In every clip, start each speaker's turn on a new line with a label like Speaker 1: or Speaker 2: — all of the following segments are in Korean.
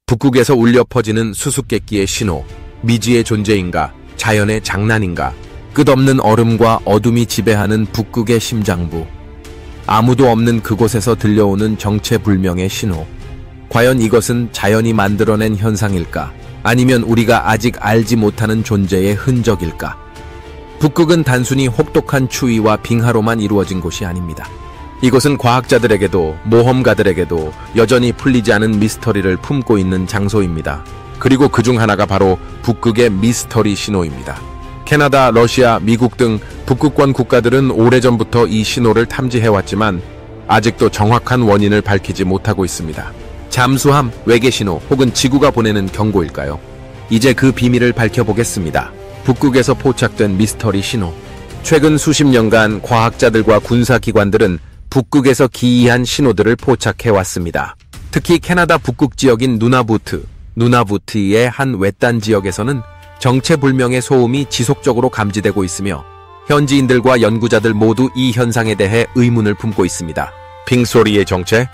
Speaker 1: 북극에서 울려 퍼지는 수수께끼의 신호, 미지의 존재인가, 자연의 장난인가, 끝없는 얼음과 어둠이 지배하는 북극의 심장부. 아무도 없는 그곳에서 들려오는 정체불명의 신호. 과연 이것은 자연이 만들어낸 현상일까? 아니면 우리가 아직 알지 못하는 존재의 흔적일까? 북극은 단순히 혹독한 추위와 빙하로만 이루어진 곳이 아닙니다. 이곳은 과학자들에게도 모험가들에게도 여전히 풀리지 않은 미스터리를 품고 있는 장소입니다. 그리고 그중 하나가 바로 북극의 미스터리 신호입니다. 캐나다, 러시아, 미국 등 북극권 국가들은 오래전부터 이 신호를 탐지해왔지만 아직도 정확한 원인을 밝히지 못하고 있습니다. 잠수함, 외계 신호 혹은 지구가 보내는 경고일까요? 이제 그 비밀을 밝혀보겠습니다. 북극에서 포착된 미스터리 신호. 최근 수십 년간 과학자들과 군사기관들은 북극에서 기이한 신호들을 포착해왔습니다. 특히 캐나다 북극 지역인 누나부트의 한 외딴 지역에서는 정체불명의 소음이 지속적으로 감지되고 있으며 현지인들과 연구자들 모두 이 현상에 대해 의문을 품고 있습니다. 빙소리의 정체?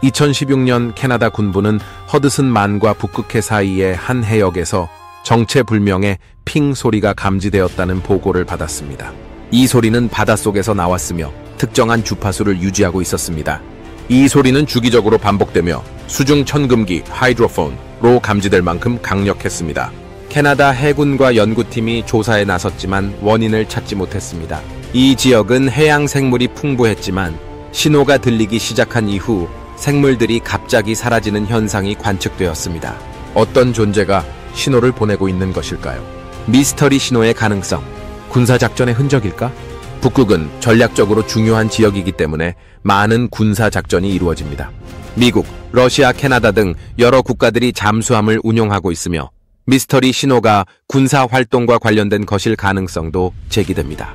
Speaker 1: 2016년 캐나다 군부는 허드슨만과 북극해 사이의 한 해역에서 정체불명의 핑 소리가 감지되었다는 보고를 받았습니다. 이 소리는 바닷속에서 나왔으며 특정한 주파수를 유지하고 있었습니다. 이 소리는 주기적으로 반복되며 수중 천금기 하이드로폰으로 감지될 만큼 강력했습니다. 캐나다 해군과 연구팀이 조사에 나섰지만 원인을 찾지 못했습니다. 이 지역은 해양 생물이 풍부했지만 신호가 들리기 시작한 이후 생물들이 갑자기 사라지는 현상이 관측되었습니다. 어떤 존재가 신호를 보내고 있는 것일까요? 미스터리 신호의 가능성, 군사작전의 흔적일까? 북극은 전략적으로 중요한 지역이기 때문에 많은 군사작전이 이루어집니다. 미국, 러시아, 캐나다 등 여러 국가들이 잠수함을 운용하고 있으며 미스터리 신호가 군사활동과 관련된 것일 가능성도 제기됩니다.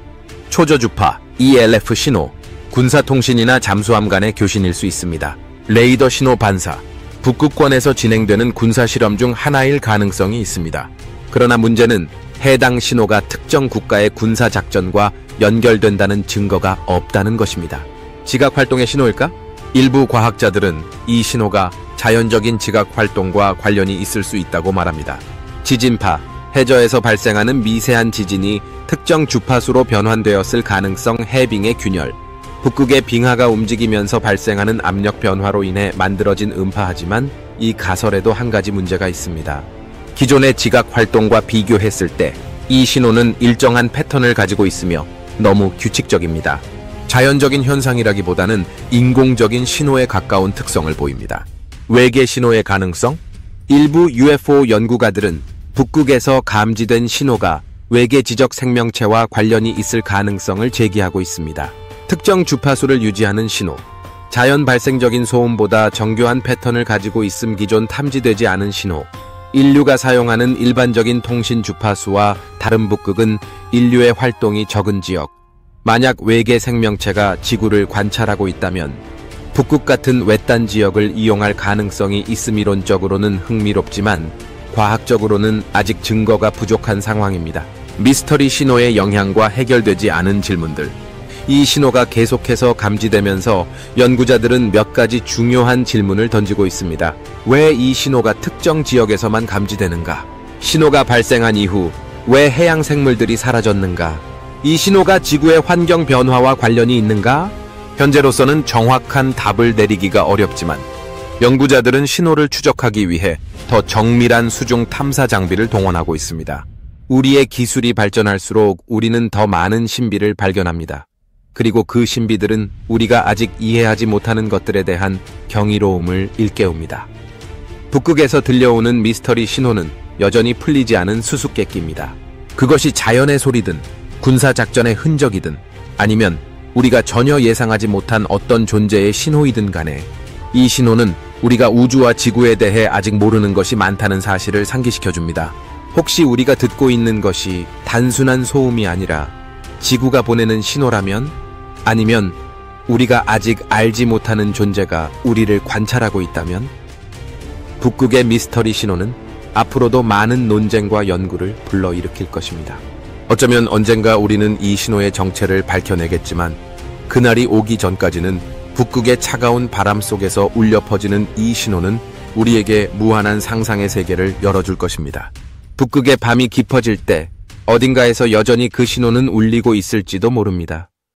Speaker 1: 초저주파, ELF 신호, 군사통신이나 잠수함 간의 교신일 수 있습니다. 레이더 신호 반사, 북극권에서 진행되는 군사실험 중 하나일 가능성이 있습니다. 그러나 문제는 해당 신호가 특정 국가의 군사작전과 연결된다는 증거가 없다는 것입니다. 지각활동의 신호일까? 일부 과학자들은 이 신호가 자연적인 지각활동과 관련이 있을 수 있다고 말합니다. 지진파, 해저에서 발생하는 미세한 지진이 특정 주파수로 변환되었을 가능성. 해빙의 균열, 북극의 빙하가 움직이면서 발생하는 압력 변화로 인해 만들어진 음파하지만 이 가설에도 한 가지 문제가 있습니다. 기존의 지각활동과 비교했을 때 이 신호는 일정한 패턴을 가지고 있으며 너무 규칙적입니다. 자연적인 현상이라기보다는 인공적인 신호에 가까운 특성을 보입니다. 외계 신호의 가능성? 일부 UFO 연구가들은 북극에서 감지된 신호가 외계 지적 생명체와 관련이 있을 가능성을 제기하고 있습니다. 특정 주파수를 유지하는 신호, 자연 발생적인 소음보다 정교한 패턴을 가지고 있음. 기존 탐지되지 않은 신호, 인류가 사용하는 일반적인 통신 주파수와 다른. 북극은 인류의 활동이 적은 지역. 만약 외계 생명체가 지구를 관찰하고 있다면 북극 같은 외딴 지역을 이용할 가능성이 있음. 이론적으로는 흥미롭지만 과학적으로는 아직 증거가 부족한 상황입니다. 미스터리 신호의 영향과 해결되지 않은 질문들. 이 신호가 계속해서 감지되면서 연구자들은 몇 가지 중요한 질문을 던지고 있습니다. 왜 이 신호가 특정 지역에서만 감지되는가? 신호가 발생한 이후 왜 해양 생물들이 사라졌는가? 이 신호가 지구의 환경 변화와 관련이 있는가? 현재로서는 정확한 답을 내리기가 어렵지만 연구자들은 신호를 추적하기 위해 더 정밀한 수중 탐사 장비를 동원하고 있습니다. 우리의 기술이 발전할수록 우리는 더 많은 신비를 발견합니다. 그리고 그 신비들은 우리가 아직 이해하지 못하는 것들에 대한 경이로움을 일깨웁니다. 북극에서 들려오는 미스터리 신호는 여전히 풀리지 않은 수수께끼입니다. 그것이 자연의 소리든 군사작전의 흔적이든 아니면 우리가 전혀 예상하지 못한 어떤 존재의 신호이든 간에 이 신호는 우리가 우주와 지구에 대해 아직 모르는 것이 많다는 사실을 상기시켜줍니다. 혹시 우리가 듣고 있는 것이 단순한 소음이 아니라 지구가 보내는 신호라면? 아니면 우리가 아직 알지 못하는 존재가 우리를 관찰하고 있다면? 북극의 미스터리 신호는 앞으로도 많은 논쟁과 연구를 불러일으킬 것입니다. 어쩌면 언젠가 우리는 이 신호의 정체를 밝혀내겠지만 그날이 오기 전까지는 북극의 차가운 바람 속에서 울려 퍼지는 이 신호는 우리에게 무한한 상상의 세계를 열어줄 것입니다. 북극의 밤이 깊어질 때 어딘가에서 여전히 그 신호는 울리고 있을지도 모릅니다.